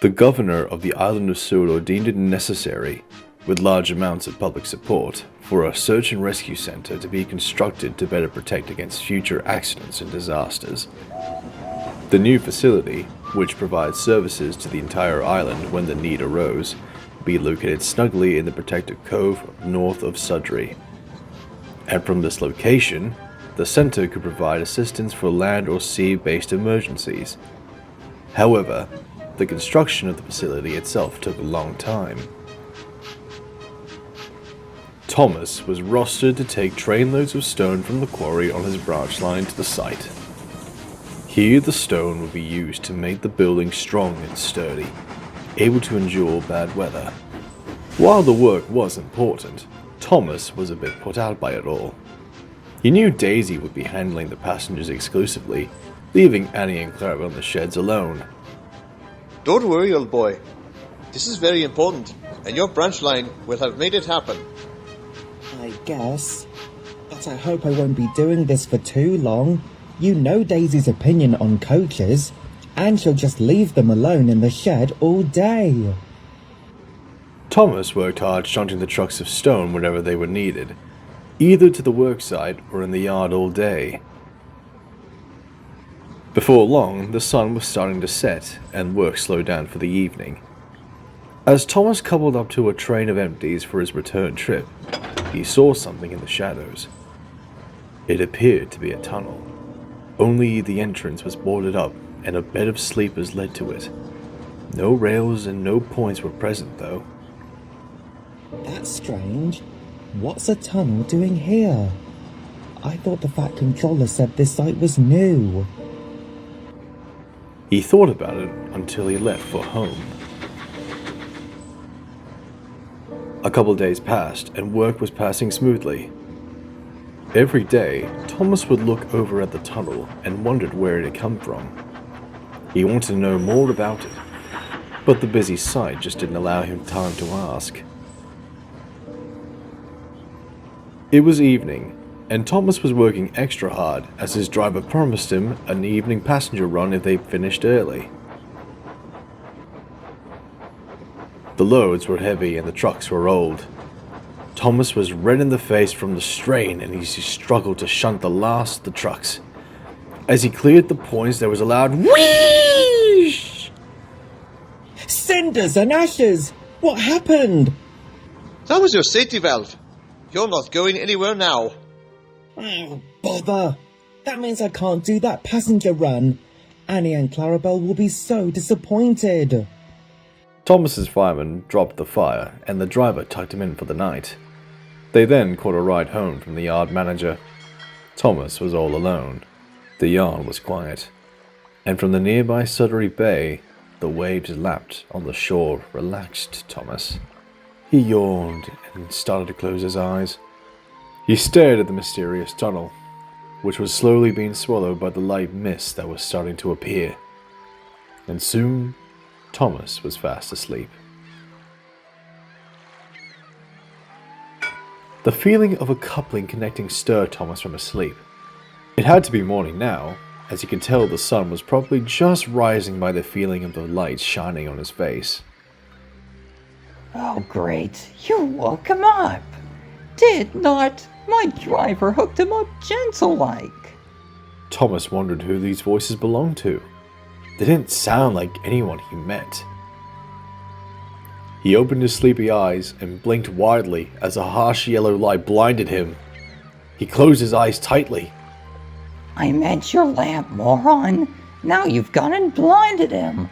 The governor of the island of Sulu deemed it necessary, with large amounts of public support, for a search and rescue center to be constructed to better protect against future accidents and disasters. The new facility, which provides services to the entire island when the need arose, would be located snugly in the protected cove north of Sudbury. And from this location, the center could provide assistance for land or sea-based emergencies. However, the construction of the facility itself took a long time. Thomas was rostered to take trainloads of stone from the quarry on his branch line to the site. Here the stone would be used to make the building strong and sturdy, able to endure bad weather. While the work was important, Thomas was a bit put out by it all. He knew Daisy would be handling the passengers exclusively, leaving Annie and Clara on the sheds alone. Don't worry, old boy. This is very important, and your branch line will have made it happen. I guess. But I hope I won't be doing this for too long. You know Daisy's opinion on coaches, and she'll just leave them alone in the shed all day. Thomas worked hard shunting the trucks of stone whenever they were needed, either to the worksite or in the yard all day. Before long, the sun was starting to set, and work slowed down for the evening. As Thomas coupled up to a train of empties for his return trip, he saw something in the shadows. It appeared to be a tunnel. Only the entrance was boarded up, and a bed of sleepers led to it. No rails and no points were present, though. That's strange. What's a tunnel doing here? I thought the Fat Controller said this site was new. He thought about it until he left for home. A couple days passed, and work was passing smoothly. Every day, Thomas would look over at the tunnel and wondered where it had come from. He wanted to know more about it, but the busy site just didn't allow him time to ask. It was evening, and Thomas was working extra hard as his driver promised him an evening passenger run if they finished early. The loads were heavy and the trucks were old. Thomas was red in the face from the strain, and he struggled to shunt the last of the trucks. As he cleared the points, there was a loud whoosh! Cinders and ashes! What happened? That was your safety valve. You're not going anywhere now. Oh, bother! That means I can't do that passenger run. Annie and Clarabelle will be so disappointed. Thomas's fireman dropped the fire, and the driver tucked him in for the night. They then caught a ride home from the yard manager. Thomas was all alone. The yard was quiet, and from the nearby Sudbury Bay, the waves lapped on the shore, relaxed Thomas. He yawned and started to close his eyes. He stared at the mysterious tunnel, which was slowly being swallowed by the light mist that was starting to appear. And soon, Thomas was fast asleep. The feeling of a coupling connecting stirred Thomas from his sleep. It had to be morning now, as he could tell the sun was probably just rising by the feeling of the light shining on his face. Oh great, you woke him up. Did not. My driver hooked him up gentle-like. Thomas wondered who these voices belonged to. They didn't sound like anyone he met. He opened his sleepy eyes and blinked widely as a harsh yellow light blinded him. He closed his eyes tightly. I meant your lamp, moron. Now you've gone and blinded him.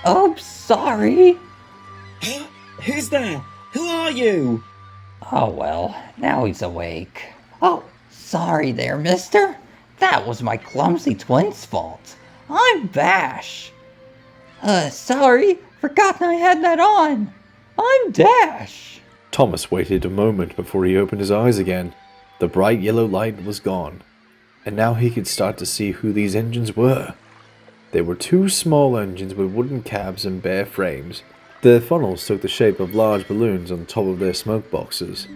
Oops, sorry. Who's there? Who are you? Oh well, now he's awake. Oh, sorry there, mister. That was my clumsy twin's fault. I'm Bash. Sorry, forgotten I had that on. I'm Dash. Thomas waited a moment before he opened his eyes again. The bright yellow light was gone, and now he could start to see who these engines were. They were two small engines with wooden cabs and bare frames. Their funnels took the shape of large balloons on top of their smoke boxes,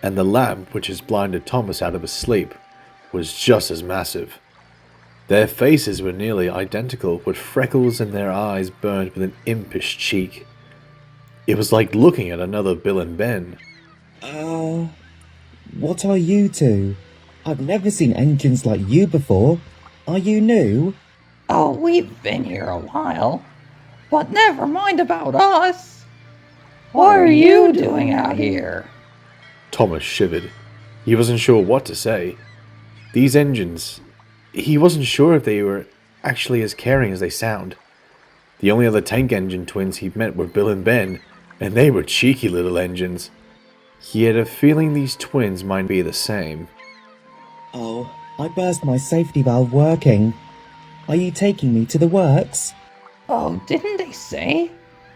and the lamp, which had blinded Thomas out of his sleep, was just as massive. Their faces were nearly identical, with freckles and their eyes burned with an impish cheek. It was like looking at another Bill and Ben. What are you two? I've never seen engines like you before. Are you new? Oh, we've been here a while. But never mind about us. What are you doing out here? Thomas shivered. He wasn't sure what to say. These engines, he wasn't sure if they were actually as caring as they sound. The only other tank engine twins he'd met were Bill and Ben, and they were cheeky little engines. He had a feeling these twins might be the same. Oh, I burst my safety valve working. Are you taking me to the works? Oh, didn't they say?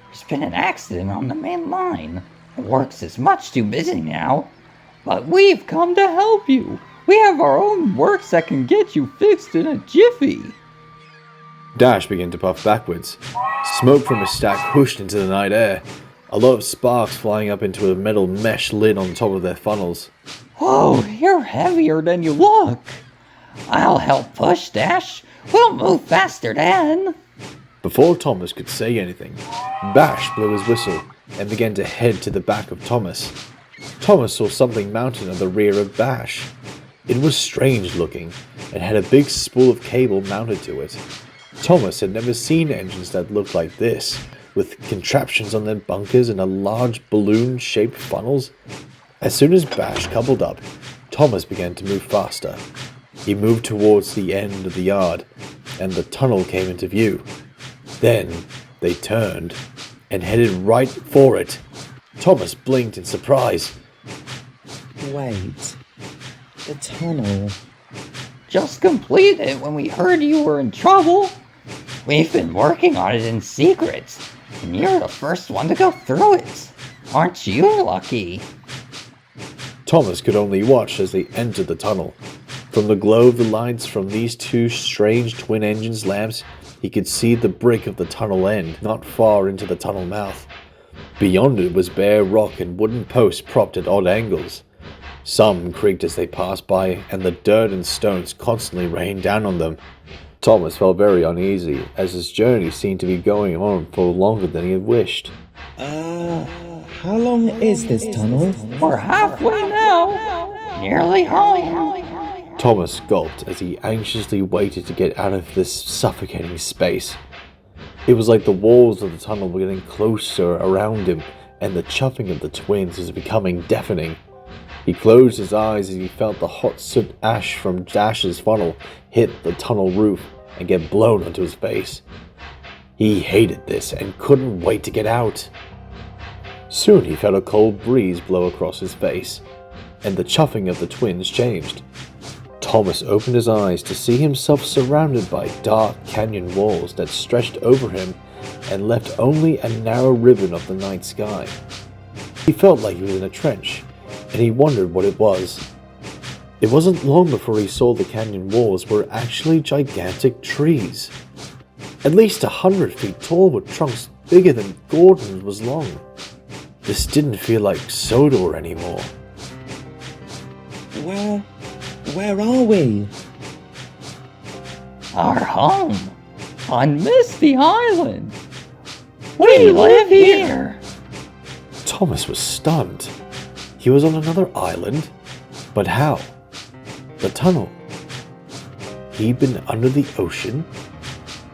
There's been an accident on the main line. The works is much too busy now. But we've come to help you. We have our own works that can get you fixed in a jiffy. Dash began to puff backwards. Smoke from his stack whooshed into the night air, a lot of sparks flying up into a metal mesh lid on top of their funnels. Whoa, you're heavier than you look. I'll help push, Dash. We'll move faster then. Before Thomas could say anything, Bash blew his whistle and began to head to the back of Thomas. Thomas saw something mounted on the rear of Bash. It was strange looking and had a big spool of cable mounted to it. Thomas had never seen engines that looked like this, with contraptions on their bunkers and a large balloon-shaped funnels. As soon as Bash coupled up, Thomas began to move faster. He moved towards the end of the yard, and the tunnel came into view. Then they turned and headed right for it. Thomas blinked in surprise. Wait. The tunnel. Just completed when we heard you were in trouble. We've been working on it in secret, and you're the first one to go through it. Aren't you lucky? Thomas could only watch as they entered the tunnel. From the glow of the lights from these two strange twin engines' lamps, he could see the brick of the tunnel end, not far into the tunnel mouth. Beyond it was bare rock and wooden posts propped at odd angles. Some creaked as they passed by, and the dirt and stones constantly rained down on them. Thomas felt very uneasy, as his journey seemed to be going on for longer than he had wished. How long is this tunnel? We're halfway now. Nearly home. Thomas gulped as he anxiously waited to get out of this suffocating space. It was like the walls of the tunnel were getting closer around him, and the chuffing of the twins was becoming deafening. He closed his eyes as he felt the hot soot ash from Dash's funnel hit the tunnel roof and get blown onto his face. He hated this and couldn't wait to get out. Soon he felt a cold breeze blow across his face, and the chuffing of the twins changed. Thomas opened his eyes to see himself surrounded by dark canyon walls that stretched over him and left only a narrow ribbon of the night sky. He felt like he was in a trench, and he wondered what it was. It wasn't long before he saw the canyon walls were actually gigantic trees. At least 100 feet tall with trunks bigger than Gordon was long. This didn't feel like Sodor anymore. Where are we? Our home on Misty Island. We live here. Thomas was stunned. He was on another island? But how? The tunnel. He'd been under the ocean?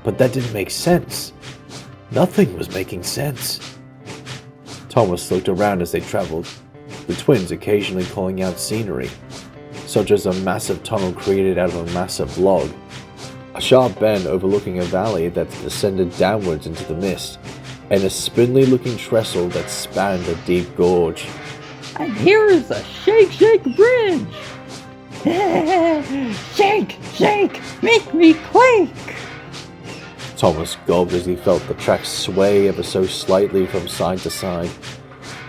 But that didn't make sense. Nothing was making sense. Thomas looked around as they traveled, the twins occasionally calling out scenery, such as a massive tunnel created out of a massive log, a sharp bend overlooking a valley that descended downwards into the mist, and a spindly-looking trestle that spanned a deep gorge. And here is a shake bridge. Shake, make me quake. Thomas gulped as he felt the tracks sway ever so slightly from side to side.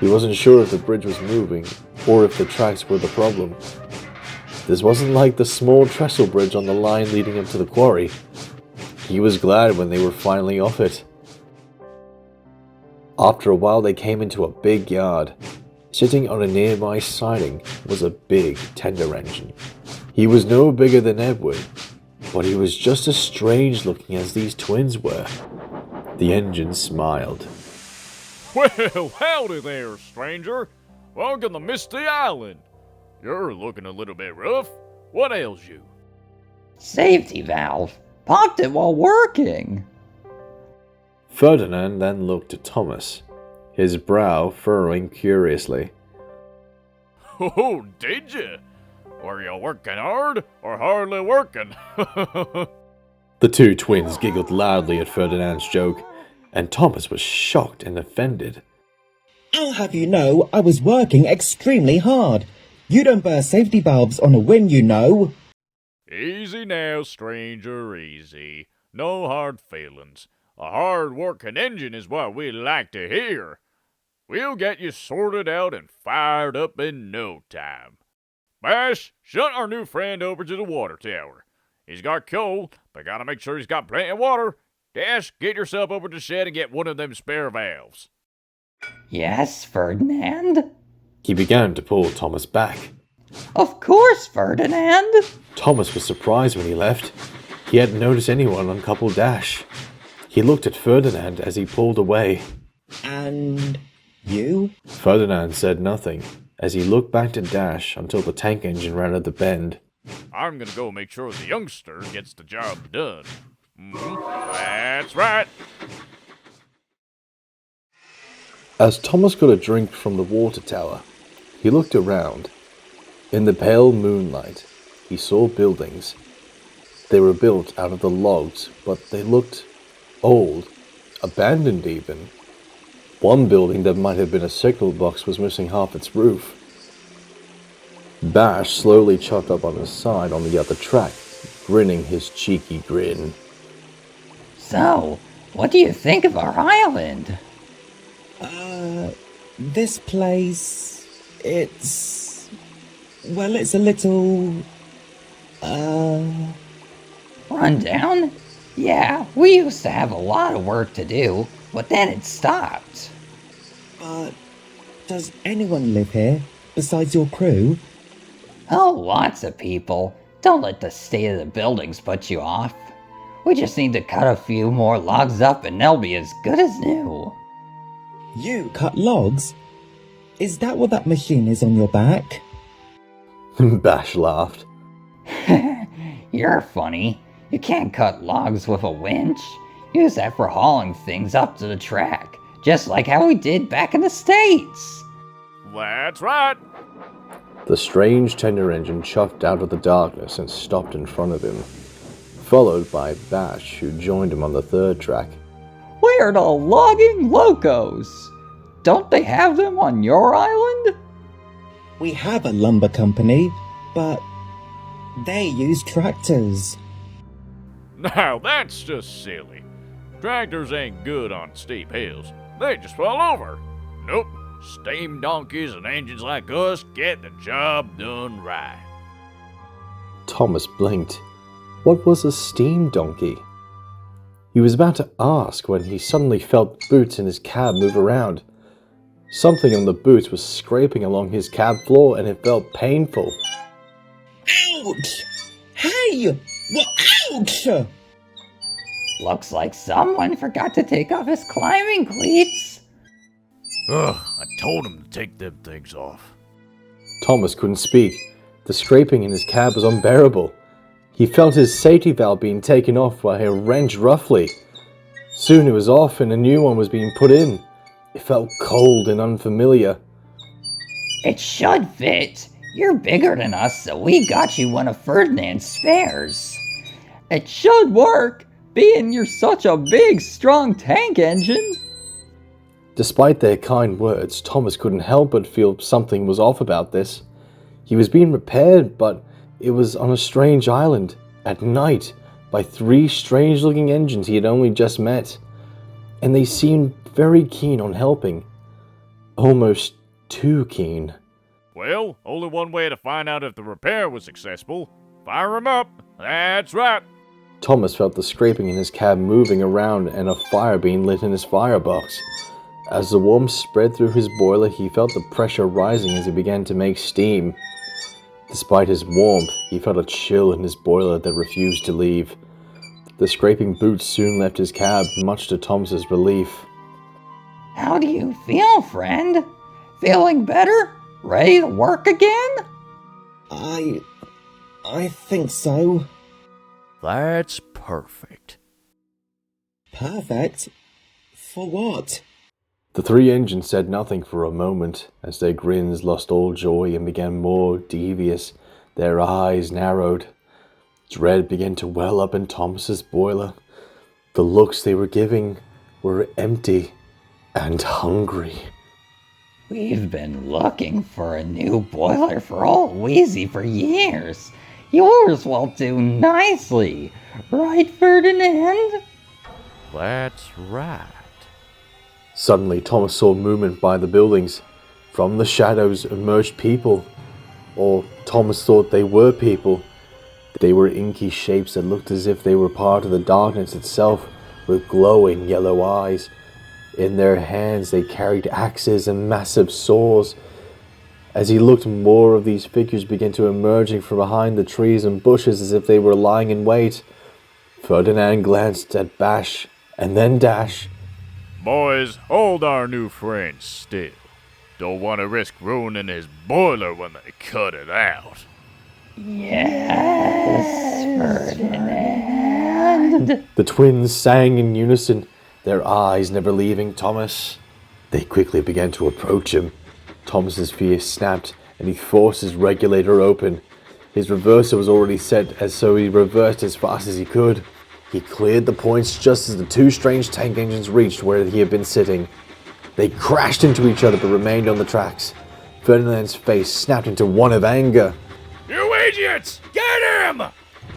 He wasn't sure if the bridge was moving, or if the tracks were the problem. This wasn't like the small trestle bridge on the line leading up to the quarry. He was glad when they were finally off it. After a while they came into a big yard. Sitting on a nearby siding was a big tender engine. He was no bigger than Edward. but he was just as strange looking as these twins were. The engine smiled. Well, howdy there, stranger. Welcome to Misty Island. You're looking a little bit rough. What ails you? Safety valve. Popped it while working. Ferdinand then looked at Thomas, his brow furrowing curiously. Oh, did you? Were you working hard or hardly working? The two twins giggled loudly at Ferdinand's joke, and Thomas was shocked and offended. I'll have you know I was working extremely hard. You don't burst safety valves on a whim, you know. Easy now, stranger, easy. No hard feelings. A hard-working engine is what we like to hear. We'll get you sorted out and fired up in no time. Bash, shut our new friend over to the water tower. He's got coal, but gotta make sure he's got plenty of water. Dash, get yourself over to the shed and get one of them spare valves. Yes, Ferdinand? He began to pull Thomas back. Of course, Ferdinand. Thomas was surprised when he left. He hadn't noticed anyone on Couple Dash. He looked at Ferdinand as he pulled away. And you? Ferdinand said nothing as he looked back to Dash until the tank engine rounded the bend. I'm gonna go make sure the youngster gets the job done. That's right. As Thomas got a drink from the water tower, he looked around. In the pale moonlight, he saw buildings. They were built out of the logs, but they looked old, abandoned even. One building that might have been a signal box was missing half its roof. Bash slowly chopped up on his side on the other track, grinning his cheeky grin. So, what do you think of our island? This place, it's a little, Run down? Yeah, we used to have a lot of work to do, but then it stopped. but does anyone live here besides your crew? Oh, lots of people. Don't let the state of the buildings put you off. We just need to cut a few more logs up and they'll be as good as new. You cut logs? Is that what that machine is on your back? Bash laughed. You're funny. You can't cut logs with a winch. Use that for hauling things up to the track, just like how we did back in the States. That's right. The strange tender engine chuffed out of the darkness and stopped in front of him, followed by Bash, who joined him on the third track. We're the logging locos. Don't they have them on your island? We have a lumber company, but they use tractors. Now that's just silly. Tractors ain't good on steep hills. They just fall over. Nope. Steam donkeys and engines like us get the job done right. Thomas blinked. What was a steam donkey? He was about to ask when he suddenly felt boots in his cab move around. Something on the boots was scraping along his cab floor and it felt painful. Ouch! Hey! What? Ouch! Looks like someone forgot to take off his climbing cleats. Ugh, I told him to take them things off. Thomas couldn't speak. The scraping in his cab was unbearable. He felt his safety valve being taken off while he wrenched roughly. Soon it was off and a new one was being put in. It felt cold and unfamiliar. It should fit. You're bigger than us, so we got you one of Ferdinand's spares. It should work, being you're such a big, strong tank engine. Despite their kind words, Thomas couldn't help but feel something was off about this. He was being repaired, but it was on a strange island, at night, by three strange-looking engines he had only just met. And they seemed very keen on helping. Almost too keen. Well, only one way to find out if the repair was successful. Fire 'em up. That's right. Thomas felt the scraping in his cab moving around and a fire being lit in his firebox. As the warmth spread through his boiler, he felt the pressure rising as it began to make steam. Despite his warmth, he felt a chill in his boiler that refused to leave. The scraping boots soon left his cab, much to Thomas's relief. How do you feel, friend? Feeling better? Ready to work again? I think so. That's perfect. Perfect? For what? The three engines said nothing for a moment, as their grins lost all joy and began more devious. Their eyes narrowed. Dread began to well up in Thomas's boiler. The looks they were giving were empty and hungry. We've been looking for a new boiler for old Wheezy for years. Yours will do nicely, right, Ferdinand? That's right. Suddenly, Thomas saw movement by the buildings. From the shadows emerged people. Or Thomas thought they were people. They were inky shapes that looked as if they were part of the darkness itself, with glowing yellow eyes. In their hands they carried axes and massive saws. As he looked, more of these figures began to emerge from behind the trees and bushes as if they were lying in wait. Ferdinand glanced at Bash, and then Dash. Boys, hold our new friend still. Don't want to risk ruining his boiler when they cut it out. Yes, Ferdinand. The twins sang in unison, their eyes never leaving Thomas. They quickly began to approach him. Thomas's fear snapped, and he forced his regulator open. His reverser was already set, so he reversed as fast as he could. He cleared the points just as the two strange tank engines reached where he had been sitting. They crashed into each other but remained on the tracks. Ferdinand's face snapped into one of anger. You idiots! Get him!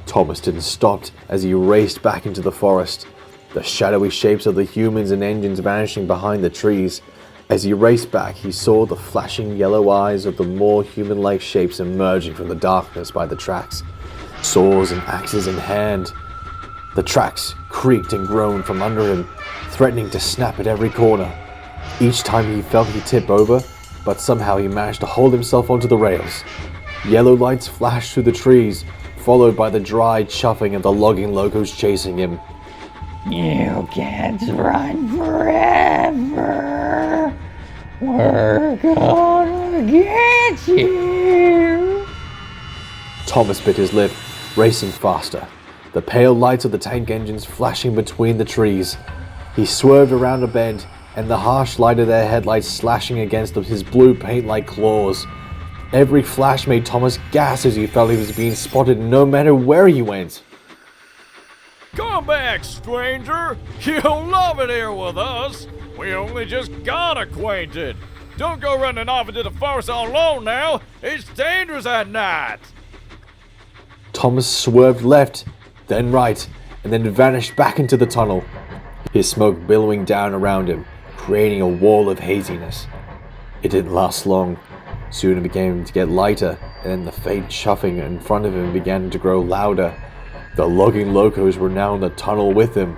Thomas didn't stop as he raced back into the forest, the shadowy shapes of the humans and engines vanishing behind the trees. As he raced back, he saw the flashing yellow eyes of the more human-like shapes emerging from the darkness by the tracks, saws and axes in hand. The tracks creaked and groaned from under him, threatening to snap at every corner. Each time he felt he'd tip over, but somehow he managed to hold himself onto the rails. Yellow lights flashed through the trees, followed by the dry chuffing of the logging locos chasing him. You can't run forever. We're gonna get you. Thomas bit his lip, racing faster, the pale lights of the tank engines flashing between the trees. He swerved around a bend, and the harsh light of their headlights slashing against his blue paint-like claws. Every flash made Thomas gasp as he felt he was being spotted no matter where he went. Come back, stranger! You'll love it here with us! We only just got acquainted! Don't go running off into the forest all alone now! It's dangerous at night! Thomas swerved left, then right, and then vanished back into the tunnel, his smoke billowing down around him, creating a wall of haziness. It didn't last long. Soon it began to get lighter, and then the faint chuffing in front of him began to grow louder. The logging locos were now in the tunnel with him.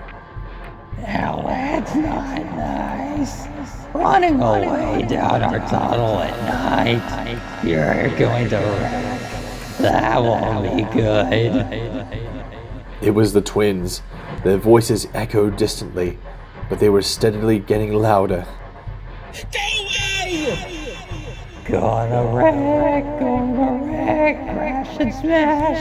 Now that's not nice. Running away down our tunnel at night. You're going to wreck. That won't be good. It was the twins. Their voices echoed distantly, but they were steadily getting louder. Go away! Gonna wreck, crash and smash.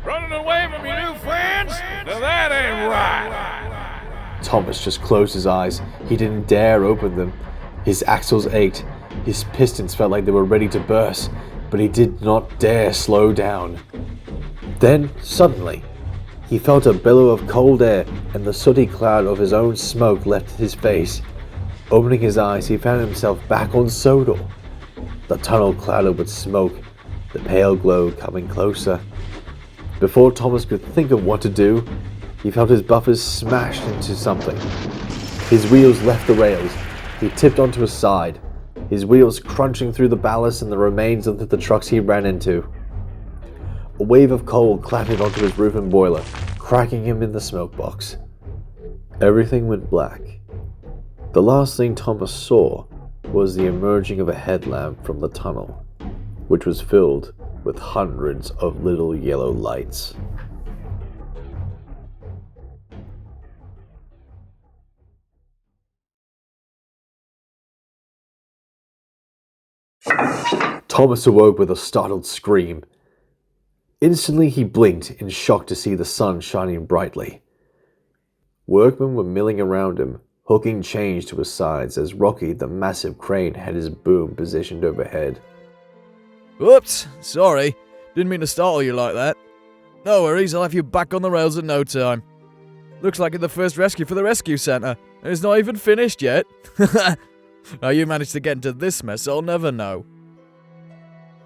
Running away from your new friends? Now that ain't right! Thomas just closed his eyes. He didn't dare open them. His axles ached. His pistons felt like they were ready to burst, but he did not dare slow down. Then, suddenly, he felt a billow of cold air, and the sooty cloud of his own smoke left his face. Opening his eyes, he found himself back on Sodor. The tunnel clouded with smoke, the pale glow coming closer. Before Thomas could think of what to do, he felt his buffers smashed into something. His wheels left the rails. He tipped onto his side, his wheels crunching through the ballast and the remains of the trucks he ran into. A wave of coal clattered onto his roof and boiler, cracking him in the smoke box. Everything went black. The last thing Thomas saw was the emerging of a headlamp from the tunnel. which was filled with hundreds of little yellow lights. Thomas awoke with a startled scream. Instantly he blinked in shock to see the sun shining brightly. Workmen were milling around him, hooking chains to his sides as Rocky, the massive crane, had his boom positioned overhead. Whoops, sorry. Didn't mean to startle you like that. No worries, I'll have you back on the rails in no time. Looks like you're the first rescue for the rescue centre, and it's not even finished yet. How you managed to get into this mess, I'll never know.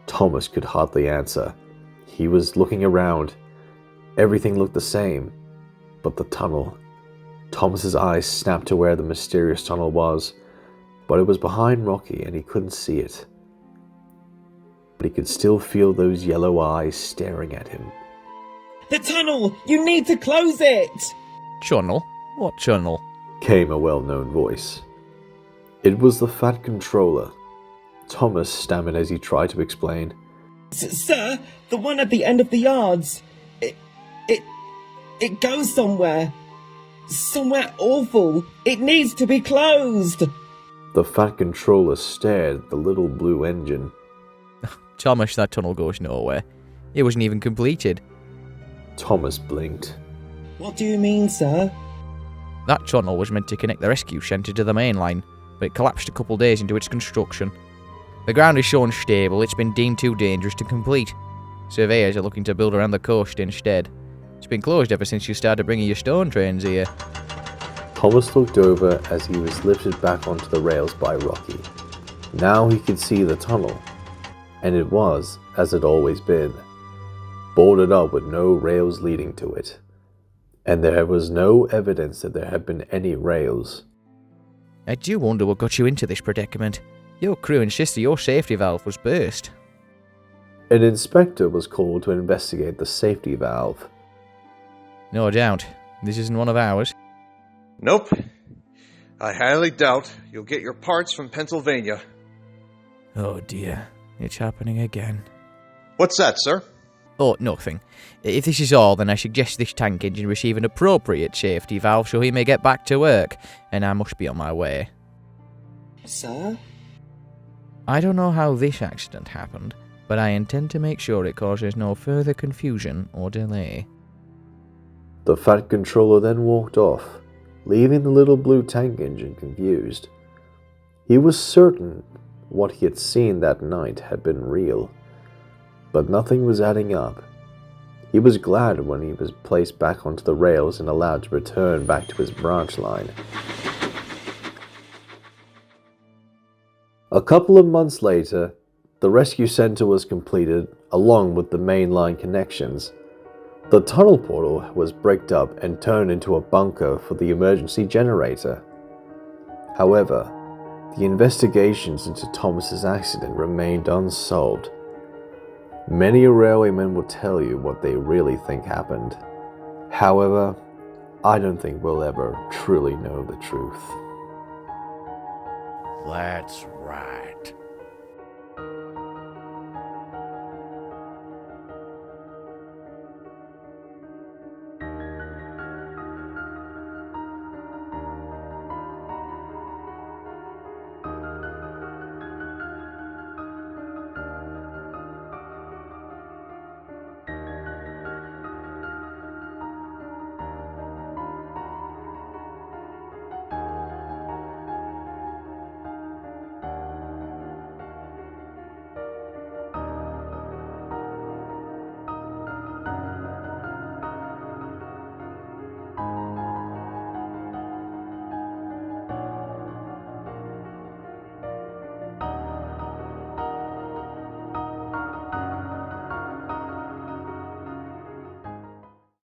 Thomas could hardly answer. He was looking around. Everything looked the same, but the tunnel. Thomas's eyes snapped to where the mysterious tunnel was, but it was behind Rocky and he couldn't see it. But he could still feel those yellow eyes staring at him. The tunnel! You need to close it! Tunnel? What tunnel? Came a well-known voice. It was the Fat Controller. Thomas stammered as he tried to explain. Sir, the one at the end of the yards. It goes somewhere. Somewhere awful. It needs to be closed. The Fat Controller stared at the little blue engine. Thomas, that tunnel goes nowhere. It wasn't even completed. Thomas blinked. What do you mean, sir? That tunnel was meant to connect the rescue centre to the main line, but it collapsed a couple days into its construction. The ground is so unstable, it's been deemed too dangerous to complete. Surveyors are looking to build around the coast instead. It's been closed ever since you started bringing your stone trains here. Thomas looked over as he was lifted back onto the rails by Rocky. Now he could see the tunnel, and it was, as it always been, boarded up with no rails leading to it. And there was no evidence that there had been any rails. I do wonder what got you into this predicament. Your crew insisted your safety valve was burst. An inspector was called to investigate the safety valve. No doubt. This isn't one of ours. Nope. I highly doubt you'll get your parts from Pennsylvania. Oh dear. It's happening again. What's that, sir? Oh, nothing. If this is all, then I suggest this tank engine receive an appropriate safety valve so he may get back to work, and I must be on my way. Sir? I don't know how this accident happened, but I intend to make sure it causes no further confusion or delay. The Fat Controller then walked off, leaving the little blue tank engine confused. He was certain what he had seen that night had been real, but nothing was adding up. He was glad when he was placed back onto the rails and allowed to return back to his branch line. A couple of months later, the rescue center was completed along with the main line connections. The tunnel portal was bricked up and turned into a bunker for the emergency generator. However, the investigations into Thomas's accident remained unsolved. Many railwaymen will tell you what they really think happened. However, I don't think we'll ever truly know the truth. That's right.